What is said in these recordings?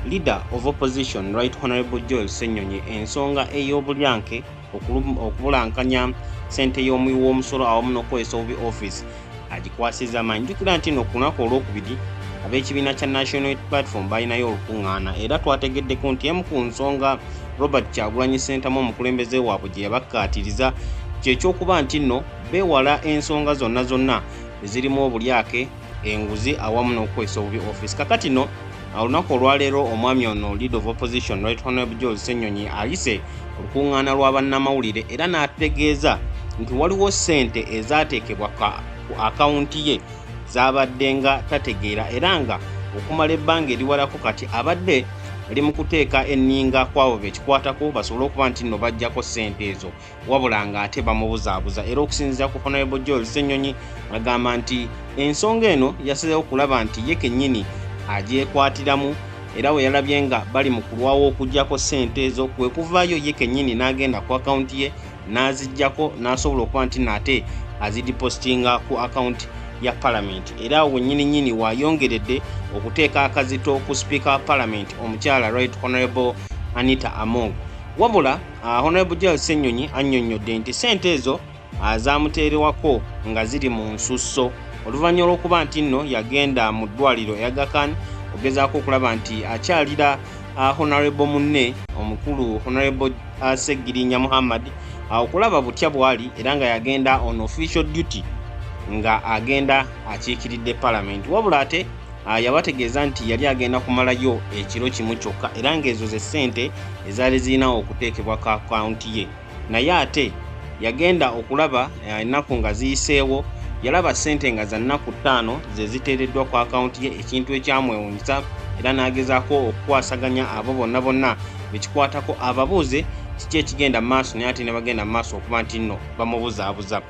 Leader of Opposition Right Honorable Joel Ssenyonyi ensonga ey'obulyanke okubulankanya ssente y'omuwi w'omusolo awamu n'okukozesa obubi office agikwasiza amaanyi. Jjukira nti no ku lunaku olwokubiri ab'ekibiina kya National Unity Platform balinayo olukuŋŋaana era twategeddeko nti emu ku nsonga Robert Kyagulanyi Ssentamu omukulembeze waabwe gye yabakkaatiriza kyekyokuba nti nno beewala ensonga zonna ezirimu obulyake, enguzi awamu n'okukozesa obubi office. Kakati no olunaku olwaleero omwami ono Leader of Opposition Right Honorable Joel Ssenyonyi ayise olukuŋŋaana lwa bannamawulire era n'ategeeza nti waliwo ssente ezaateekebwa ku akawunti ye zaabadde nga tategeera era nga okumala ebbanga eriwalako kati abadde ali mu kuteeka enninga kwabo bekikwatako basobole okuba nti nno bajjako ssente ezo wabula nga ate bamubuzaabuza. Era okusinziira ku Honorable Joel Ssenyonyi agamba nti ensonga eno yasazeewo okulaba nti ye kennyini agyekwatiramu era we yalabye nga bali mu kulwawo okuggyako ssente ezo kwe kuvaayo ye kennyini n'agenda ku akawunti ye n'aziggyako n'asobola okuba nti nate azidipositinga ku akawunti ya Parliament. Era awo nnyini wayongeredde okuteeka akazito ku Speaker wa Parliament omukyala Right Honorable Anita Among. Wabula Honorable Joel Ssenyonyi annyonnyodde nti ssente ezo zaamuteerewako nga ziri mu nsusso oluvannyuma lw'okuba nti nno yagenda mu ddwaliro ya Aga Khan ogezaako okulaba nti akyalira Honorable munne omukulu Honorable Ssegirinya Muhammad okulaba butya bwali era nga yagenda on official duty nga agenda akiikiridde Parliament. Wabula ate yabategeeza nti yali agenda kumalayo ekiro kimu kyokka era ng'ezo ze ssente ezaali zirinawo okuteekebwa ku akawunti ye. Naye ate yagenda okulaba ennaku nga ziyiseewo yalaba ssente nga za nnaku 5 ze ziteereddwa ku akawunti ye, ekintu ekyamwewuunyisa era n'agezaako okukwasaganya abo bonna bekikwatako ababuuze kiki ekigenda mu maaso naye ate ne bagenda mu maaso okuba nti nno bamubuzaabuza.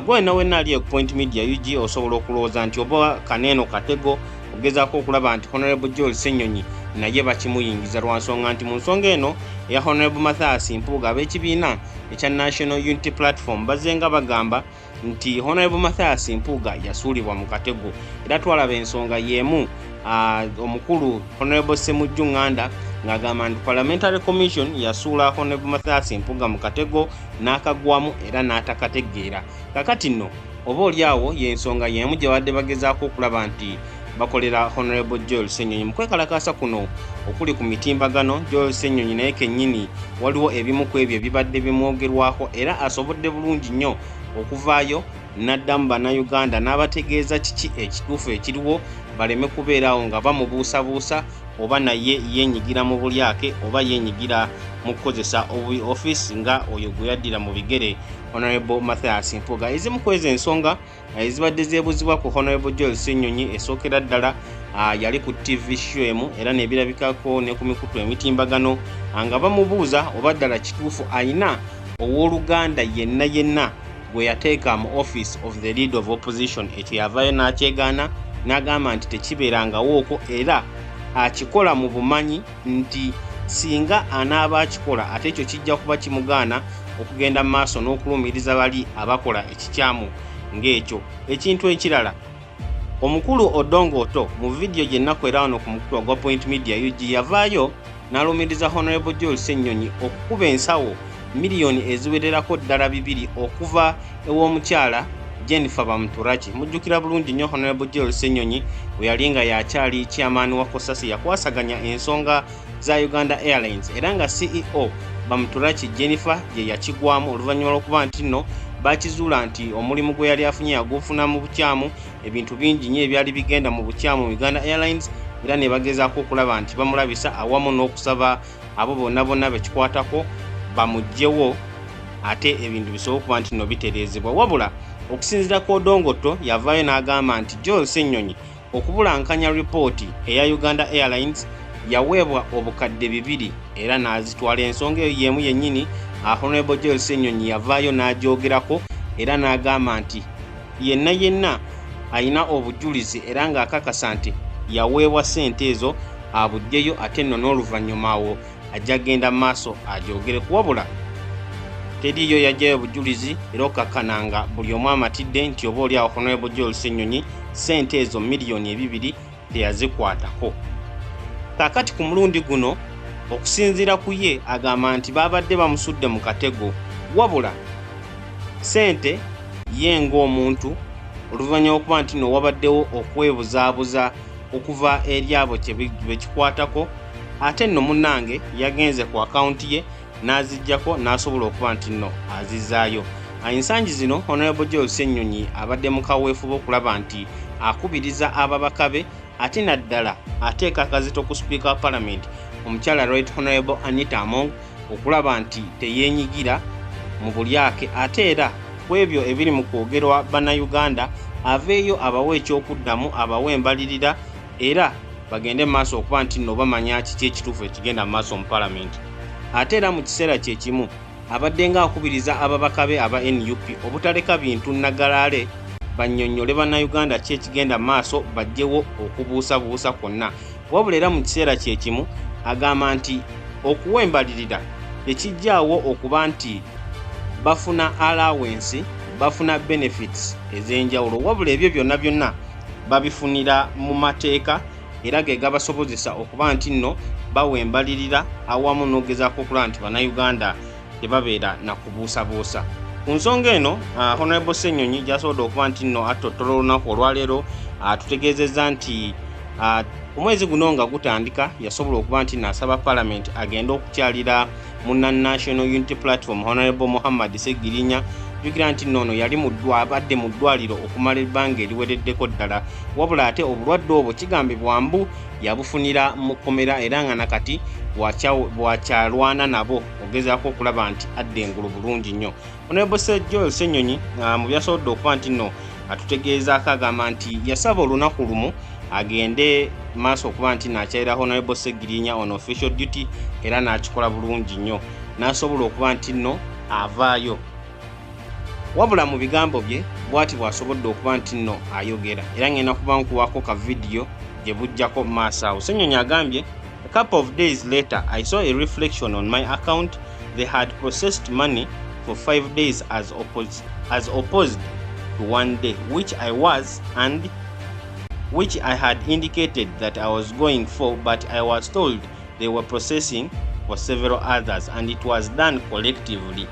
Gwe nawe naali ku Point Media UG osobola okulowooza nti oba kaneeno katego ogezaako okulaba nti Honorable Joel Ssenyonyi naye bakimuyingiza lwa nsonga nti mu nsonga eno eya Honorable Mathias Mpuuga ab'ekibiina ekya National Unity Platform bazenga bagamba nti Honorable Mathias Mpuuga yasuulibwa mu katego era twalaba ensonga y'emu omukulu Honorable Ssemujju Nganda ng'agamba nti Parliamentary Commission yasuula Honorable Mathias Mpuuga mu katego n'akagwamu era n'atakategeera. Kakati nno oba oliawo y'ensonga y'emu gye badde bagezaako okulaba nti bakolera Honorable Joel Ssenyonyi mu kwekalakaasa kuno okuli ku mitimbagano. Joel Ssenyonyi naye kennyini waliwo ebimu ku ebyo ebibadde bimwogerwako era asobodde bulungi nnyo okuvaayo n'addamu bannayuganda n'abategeeza kiki ekituufu ekiriwo baleme kubeerawo nga bamubuusabuusa oba naye yenyigira mu bulyake oba yenyigira mu kukozesa obubi office nga oyo gwe yaddira mu bigere Honorable Mathias Mpuuga. Ezimu ku ezo ensonga ezibadde zeebuzibwa ku Honorable Joel Ssenyonyi esookera ddala yali ku TV show era n'ebirabikako ne ku mikutu emitimbagano nga bamubuuza oba ddala kituufu ayina owooluganda yenna gwe yateeka mu office of the Leader of Opposition. Ekyo yavaayo n'akyegaana n'agamba nti tekibeerangawo okwo era akikola mu bumanyi nti singa anaaba akikola ate ekyo kijja kuba kimugaana okugenda mu maaso n'okulumiriza bali abakola ekikyamu ng'ekyo. Ekintu ekirala omukulu Odongoto mu vidiyo gye nnaku era wano ku mukutu gwa Point Media UG yavaayo n'alumiriza Honorable Joel Ssenyonyi okukuba ensawo miliyoni eziwererako ddala 2 okuva ew'omukyala Jennifer Bamturaki. Mujjukira bulungi nnyo Honorable Joel Ssenyonyi we yali nga yakyali chairman wa Kosasi yakwasaganya ensonga za Uganda Airlines era nga CEO Bamturaki Jennifer ye yakigwamu oluvannyuma lw'okuba nti nno bakizuula nti omulimu gwe yali afunye yagufuna mu bukyamu, ebintu bingi nnyo ebyali bigenda mu bukyamu Uganda Airlines era ne bagezaako okulaba nti bamulabisa awamu n'okusaba abo bonna bekikwatako bamugyewo ate ebintu bisobola okuba nti nno bitereezebwa. Wabula okusinziira ku Odongoto yavaayo n'agamba nti Joel Ssenyonyi okubulankanya ripooti eya Uganda Airlines yaweebwa obukadde 2 era n'azitwala. Ensonga eyo y'emu yennyini Honorable Joel Ssenyonyi yavaayo n'agyogerako era n'agamba nti yenna ayina obujulizi era ng'akakasa nti yaweebwa ssente ezo abuddeyo ate nno n'oluvannyuma awo ajja genda mu maaso agyogere. Wabula teriyo yajjayo bujulizi era okakkananga buli omu amatidde nti oba oliawo Honorable Joel Ssenyonyi ssente ezo miliyoni 2 teyazikwatako. Kaakati ku mulundi guno okusinziira ku ye agamba nti babadde bamusudde mu katego, wabula ssente ye ng'omuntu oluvannyuma okuba nti nno wabaddewo okwebuzaabuza okuva eri abo bekikwatako, ate nno munnange yagenze ku akawunti ye n'aziggyako n'asobola okuba nti nno azizaayo. Ensangi zino Honorable Joel Ssenyonyi abadde mu kaweefube okulaba nti akubiriza ababaka be ate naddala ateeka akazito ku Speaker wa Parliament omukyala Right Honorable Anita Among okulaba nti teyeenyigira mu bulyake, ate era ku ebyo ebiri mu kwogerwa bannayuganda aveeyo abawe ekyokuddamu, abawe embalirira era bagende mu maaso okuba nti nno bamanya kiki ekituufu ekigenda mu maaso mu Parliament. Ate era mu kiseera kye kimu abadde ng'akubiriza ababaka be aba NUP obutaleka bintu nagalaale bannyonnyole bannayuganda ki ekigenda mu maaso bajjewo okubuusabuusa kwonna, wabula era mu kiseera kye kimu agamba nti okuwa embalirira ekijjaawo okuba nti bafuna allowance, bafuna benefits ez'enjawulo, wabula ebyo byonna byonna babifunira mu mateeka era ge gabasobozesa okuba nti nno bawa embalirira awamu n'ogezaako okulaba nti bannayuganda tebabeera na kubuusabuusa. Ku nsonga eno Honorable Ssenyonyi gy'asobodde okuba nti nno atottola olunaku olwaleero tutegeezezza nti omwezi guno nga gutandika yasobola okuba nti n'asaba Parliament agende okukyalira munna National Unity Platform Honorable Muhammad Ssegirinya. Jjukira nti nno yali abadde mu ddwaliro okumala ebbanga eriwereddeko ddala, wabula ate obulwadde obwo kigambibwa mbu yabufunira mu kkomera era nga nakati bwakyalwana nabo ogezaako okulaba nti adda engulu bulungi nnyo. Honorable Joel Ssenyonyi mu byasobodde okuba nti nno atutegeezaako agamba nti yasaba olunaku lumu agende maaso okuba nti n'akyalira Honorable Ssegirinya on official duty era n'akikola bulungi nnyo, n'asobola okuba nti nno avaayo. Wabula mu bigambo bye bw'ati bw'asobodde okuba nti nno ayogera era ngenda kuba nkuwaako ka vidiyo gye bujjako mu maaso awo. Ssenyonyi agambye, a couple of days later I saw a reflection on my account. They had processed money for 5 days as opposed to 1 day, which I had indicated that I was going for, but I was told they were processing for several others and it was done collectively.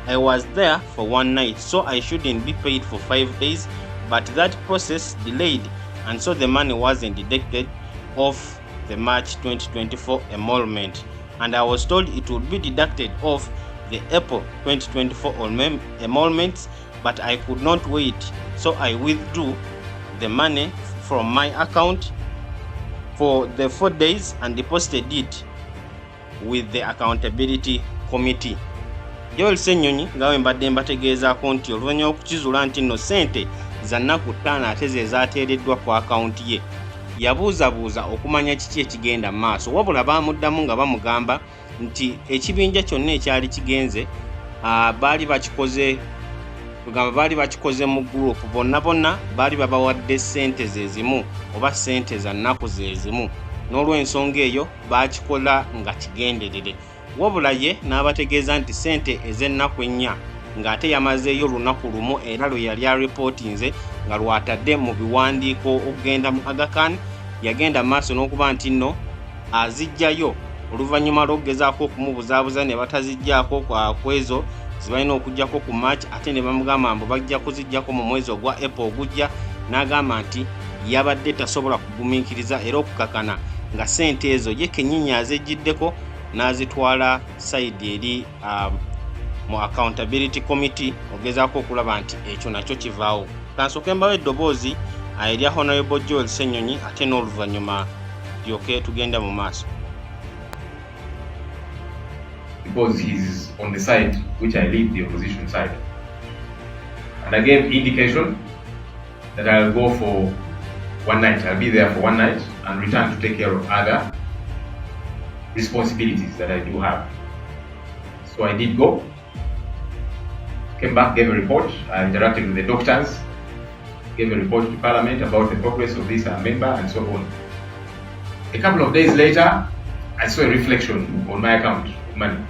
I was there for 1 night, so I shouldn't be paid for 5 days, but that process delayed and so the money wasn't deducted off the March 2024 emolument, and I was told it would be deducted off the April 2024 emoluments, but I could not wait, so I withdrew the money from my account for the 4 days and deposited it with the accountability committee. Joel Ssenyonyi ngawe mbadde mbategeezaako nti oluvannyuma okukizuula nti nno ssente za nnaku 5 ate ze zaateereddwa ku akawunti ye, yabuuzabuuza okumanya kiki ekigenda mu maaso, wabula baamuddamu nga bamugamba nti ekibinja kyonna ekyali kigenze baali bakikoze mu gurupu, bonna baali babawadde ssente ze zimu oba ssente za nnaku ze zimu, n'olw'ensonga eyo baakikola nga kigenderere. Wabula ye n'abategeeza nti ssente ez'ennaku 4 ng'ate yamazeeyo lunaku lumu era lwe yali aripootinze nga lwatadde mu biwandiiko okugenda mu Aga Khan, yagenda mu maaso n'okuba nti nno azijjayo oluvannyuma lw'okugezaako okumubuzaabuza ne batazijjaako ku ezo zibalina okujjako ku March, ate ne bamugamba mbu bajja kuzijjako mu mwezi ogwa April ogujja, n'agamba nti yabadde tasobola kugumiikiriza era okukakana nga ssente ezo ye kennyini azejjiddeko n'azitwala sayidi eri mu accountability committee ogezaako okulaba nti ekyo nakyo kivaawo. Kansooke mbawo eddoboozi erya Honorable Joel Ssenyonyi ate n'oluvannyuma tulyoke tugenda mu maaso. Because he's on the side which I lead, the opposition side. And I gave indication that I'll go for 1 night. I'll be there for 1 night and return to take care of other responsibilities that I do have. So I did go, came back, gave a report. I interacted with the doctors, gave a report to Parliament about the progress of this member and so on. A couple of days later, I saw a reflection on my account of money.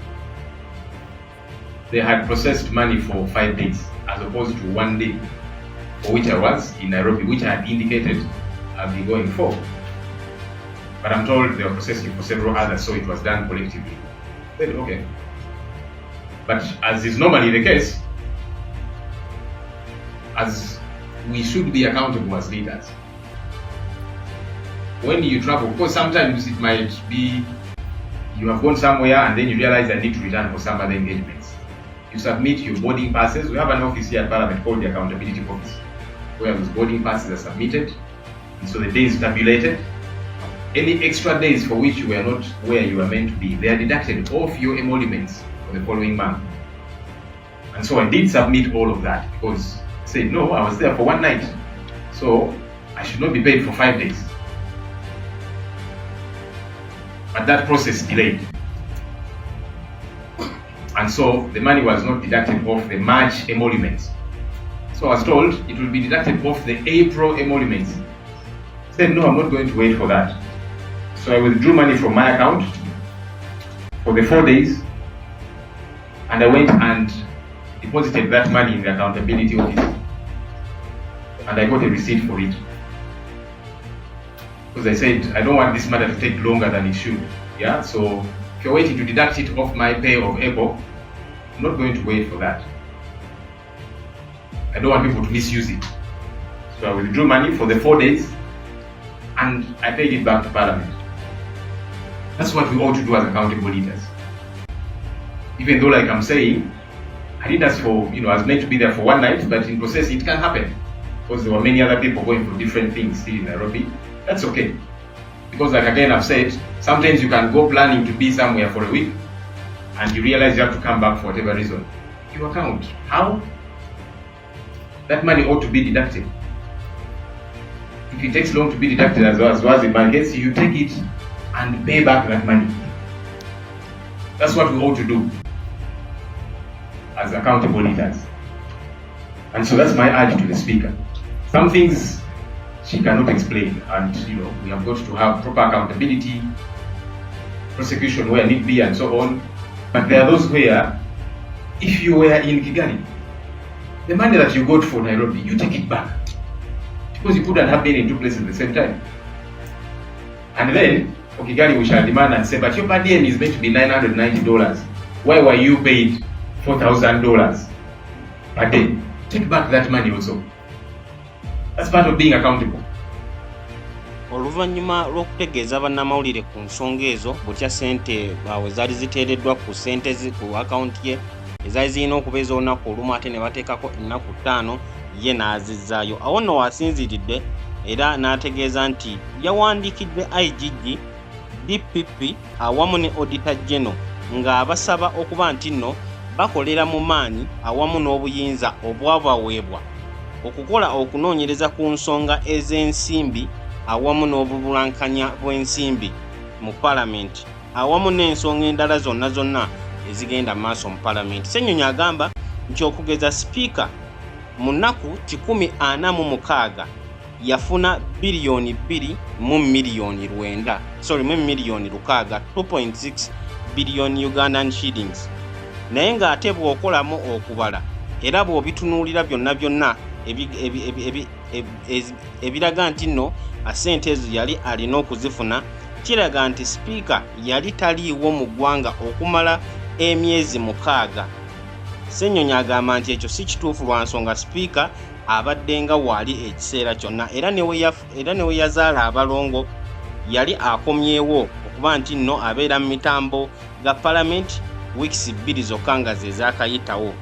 They had processed money for 5 days as opposed to 1 day, for which I was in Nairobi, which I had indicated I'll be going for. But I'm told they were processing for several others, so it was done collectively. I said, okay. But as is normally the case, as we should be accountable as leaders. When you travel, because sometimes it might be you have gone somewhere and then you realize I need to return for some other engagements. You submit your boarding passes. We have an office here at Parliament called the Accountability Office, where those boarding passes are submitted, and so the days tabulated. Any extra days for which you were not where you were meant to be, they are deducted off your emoluments for the following month. And so I did submit all of that because I said, no, I was there for one night, so I should not be paid for 5 days. But that process delayed. And so the money was not deducted off the March emoluments. So I was told it will be deducted off the April emoluments. I said, no, I'm not going to wait for that. So I withdrew money from my account for the 4 days, and I went and deposited that money in the accountability office, and I got a receipt for it. Because I said, I don't want this matter to take longer than it should. Yeah, so if you're waiting to deduct it off my pay of April, I'm not going to wait for that. I don't want people to misuse it. So I withdrew money for the 4 days, and I paid it back to Parliament. That's what we ought to do as accountable leaders. Even though, like I'm saying, I did ask for, I was meant to be there for one night, but in process it can happen. Because there were many other people going for different things still in Nairobi. That's okay. Because like again I've said, sometimes you can go planning to be somewhere for a week, and you realize you have to come back for whatever reason. You account. How? That money ought to be deducted. If it takes long to be deducted as well as the bank gets you take it and pay back that money. That's what we ought to do as accountable leaders. And so that's my urge to the Speaker. Some things she cannot explain, and we have got to have proper accountability, prosecution where need be, and so on. But there are those where, if you were in Kigali, the money that you got for Nairobi, you take it back. Because you couldn't have been in two places at the same time. And then, for Kigali, we shall demand and say, but your per diem is meant to be $990. Why were you paid $4,000 per day? Take back that money also. That's part of being accountable. Oluvannyuma lw'okutegeeza bannamawulire ku nsonga ezo butya ssente bwe zaali ziteereddwa ku ssente ku akawunti ye ezaali zirina okubeeza olunaku olumu ate ne bateekako ennaku 5 ye n'azizzaayo. Awo nno wasinziridde era n'ategeeza nti yawandiikidde IGG, DPP awamu ne Auditor General ng'abasaba okuba nti nno bakolera mu maanyi awamu n'obuyinza obwabaweebwa okukola okunoonyereza ku nsonga ez'ensimbi awamu n'obubulankanya bw'ensimbi mu Palamenti awamu n'ensonga endala zonna ezigenda maaso mu Palamenti. Ssenyonyi agamba nti okugeza Sipiika mu nnaku 146 yafuna bilioni 2 mu milioni 9 mu milioni 6 2.6 billion Ugandan shillings. Naye ng'ate bw'okolamu okubala era bw'obitunuulira byonna ebiraga nti nno ssente ezo yali alina okuzifuna, kiraga nti Sipiika yali taliiwo mu ggwanga okumala emyezi 6. Ssenyonyi agamba nti ekyo si kituufu lwa nsonga Sipiika abadde nga waali ekiseera kyonna era ne we yazaala abalongo yali akomyewo okuba nti nno abeera mu mitambo ga Palamenti wiikisi 2 zokka nga ze zaakayitawo.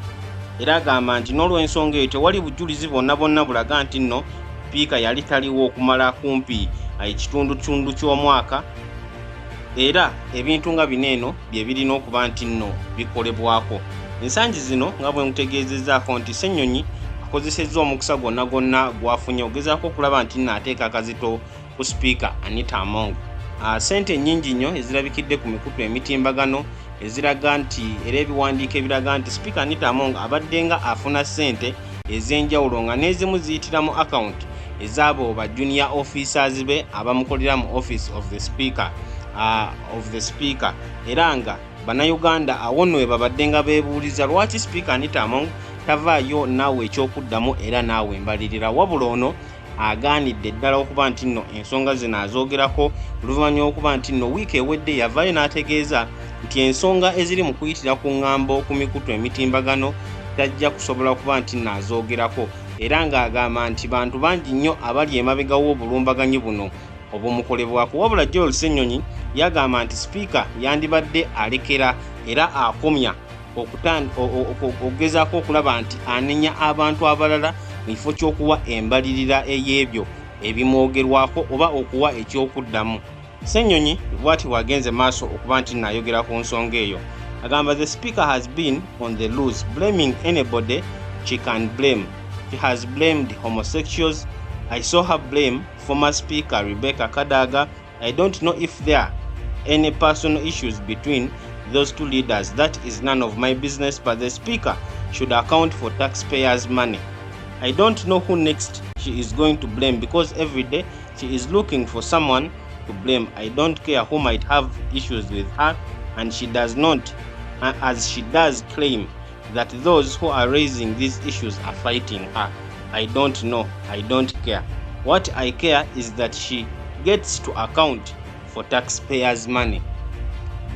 Era agamba nti n'olw'ensonga eyo tewali bujulizi bonna bulaga nti nno Sipiika yali taliwo okumala kumpi ekitundu ky'omwaka, era ebintu nga bino eno bye birina okuba nti nno bikolebwako. Ensangi zino nga bwe mutegeezezzaako nti Ssenyonyi akozesezza omukisa gwonna gwafunye ogezaako okulaba nti nno ateeka akazito ku Sipiika Anita Among. Ssente nnyingi nnyo ezirabikidde ku mikutu emitimbagano eziraga nti era ebiwandiiko ebiraga nti Sipiika Anita Among abadde nga afuna ssente ez'enjawulo nga n'ezimu ziyitira mu akawunti ez'abo ba junior officers be abamukolera mu office of the speaker era nga bannayuganda awo nno we babadde nga beebuuliza lwaki Sipiika Anita Among tavaayo naawe ekyokuddamu era naawe mbalirira. Wabula ono agaanidde ddala okuba nti nno ensonga zino azoogerako oluvannyuma okuba nti nno wiiki ewedde yavaayo n'ategeeza nti ensonga eziri mu kuyitira ku ŋŋambo ku mikutu emitimbagano tajja kusobola okuba nti nno azoogerako era ng'agamba nti bantu bangi nnyo abali emabega w'obulumbaganyi buno obumukolebwako. Wabula Joel Ssenyonyi yagamba nti sipiika yandibadde alekera era akomya okugezaako okulaba nti anenya abantu abalala mu kifo ky'okuwa embalirira ey'ebyo ebimwogerwako oba okuwa ekyokuddamu. Ssenyonyi bw'ati bw'agenze maaso okuba nti n'ayogera ku nsonga eyo. Agamba the speaker has been on the loose, blaming anybody she can blame. She has blamed homosexuals. I saw her blame former Speaker Rebecca Kadaga. I don't know if there are any personal issues between those two leaders. That is none of my business, but the Speaker should account for taxpayers' money. I don't know who next she is going to blame because every day she is looking for someone to blame. I don't care who might have issues with her, and she does not, as she does claim that those who are raising these issues are fighting her. I don't know. I don't care. What I care is that she gets to account for taxpayers' money.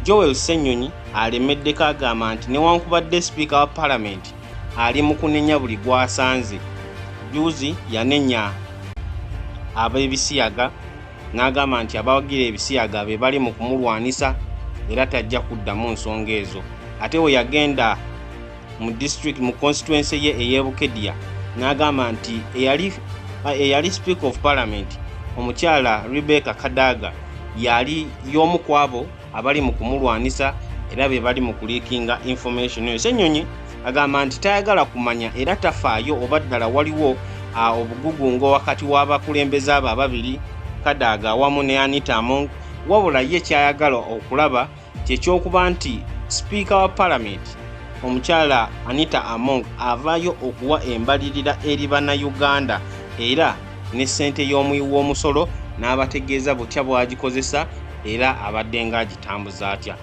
Joel Ssenyonyi alemeddeko agamba nti newankubadde Speaker wa Parliament ali mu kunenya buli gwasanze. Juzi yanenya ab'ebisiyaga n'agamba nti abawagira ebisiyaga be bali mu kumulwanisa era tajja kuddamu nsonga ezo. Ate we yagenda mu district mu constituency ye ey'Ebukedya n'agamba nti eyali Speaker of Parliament omukyala Rebecca Kadaga yali y'omu ku abo abali mu kumulwanisa era be bali mu kuliikinga information. Ssenyonyi agamba nti tayagala kumanya era tafaayo oba ddala waliwo obugugungo wakati w'abakulembeze abo ababiri Kadaga wamu ne Anita Among, wabula ye kyayagala okulaba kyekyokuba nti Speaker wa Parliament omukyala Anita Among avaayo okuwa embalirira eri bannayuganda era ne ssente y'omuwi w'omusolo n'abategeeza butya bw'agikozesa era abadde ng'agitambuza atya.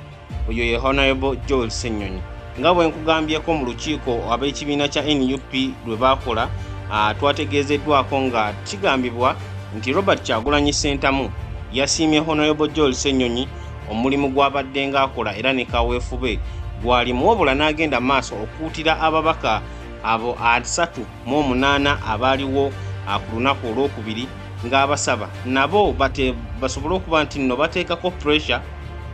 Oyo ye Honorable Joel Ssenyonyi. Nga bwe nkugambyeko mu lukiiko ab'ekibiina kya NUP lwe baakola, twategeezeddwako nga kigambibwa nti Robert Kyagulanyi Ssentamu yasiimye Honorable Joel Ssenyonyi omulimu gw'abadde ng'akola era ne kaweefube gwalimu, wabula n'agenda maaso okuutira ababaka abo 38 abaaliwo ku lunaku olwokubiri ng'abasaba nabo basobole okuba nti nno bateekako pressure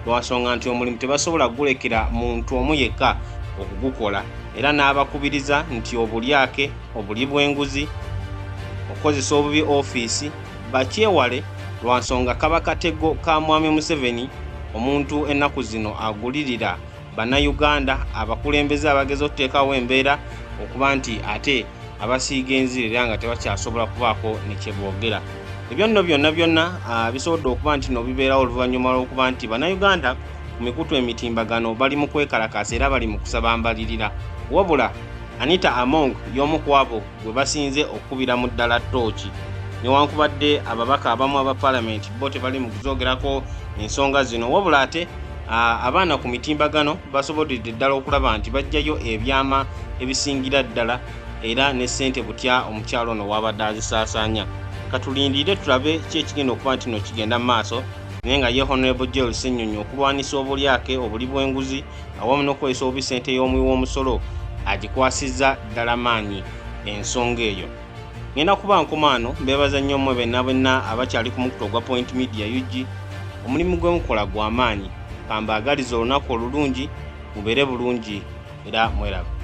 lwansonga nti omulimu tebasobola gulekera muntu omu yekka okugukola, era n'abakubiriza nti obulyake, obuli bw'enguzi, okukozesa obubi ofiisi bakyewale lwansonga kaba katego ka Mwami Museveni omuntu ennaku zino agulirira bannayuganda abakulembeze abageza okuteekawo embeera okuba nti ate abasiiga enzirira nga tebakyasobola kubaako ne kye boogera. Ebyo nno byonna bisobodde okuba nti no bibeerawo oluvannyuma lw'okuba nti bannayuganda ku mikutu emitimbagano bali mu kwekalakaasa era bali mu kusaba mbalirira, wabula Anita Among y'omu ku abo gwe basinze okubira mu ddala ttooki. Newankubadde ababaka abamu aba Parliament bo tebali mu kuzoogerako ensonga zino, wabula ate abaana ku mitimbagano basobodde ddala okulaba nti bajjayo ebyama ebisingira ddala era ne ssente butya omukyalo ono wabadde azisaasaanya. Katulindire tulabe ki ekigenda okuba nti no kigenda mu maaso, naye nga ye Honorable Joel Ssenyonyi okulwanisa obulyake, obuli bw'enguzi awamu n'okukozesa obubi ssente y'omuwi w'omusolo agikwasizza ddala maanyi ensonga eyo. Ngenda kuba nkomaano mbeebaza nnyo mmwe benna abakyali ku mukutu ogwa Point Media UG. Omulimu gwe mukola gwa maanyi, kambaagaliza olunaku olulungi, mubeere bulungi era mwerabe.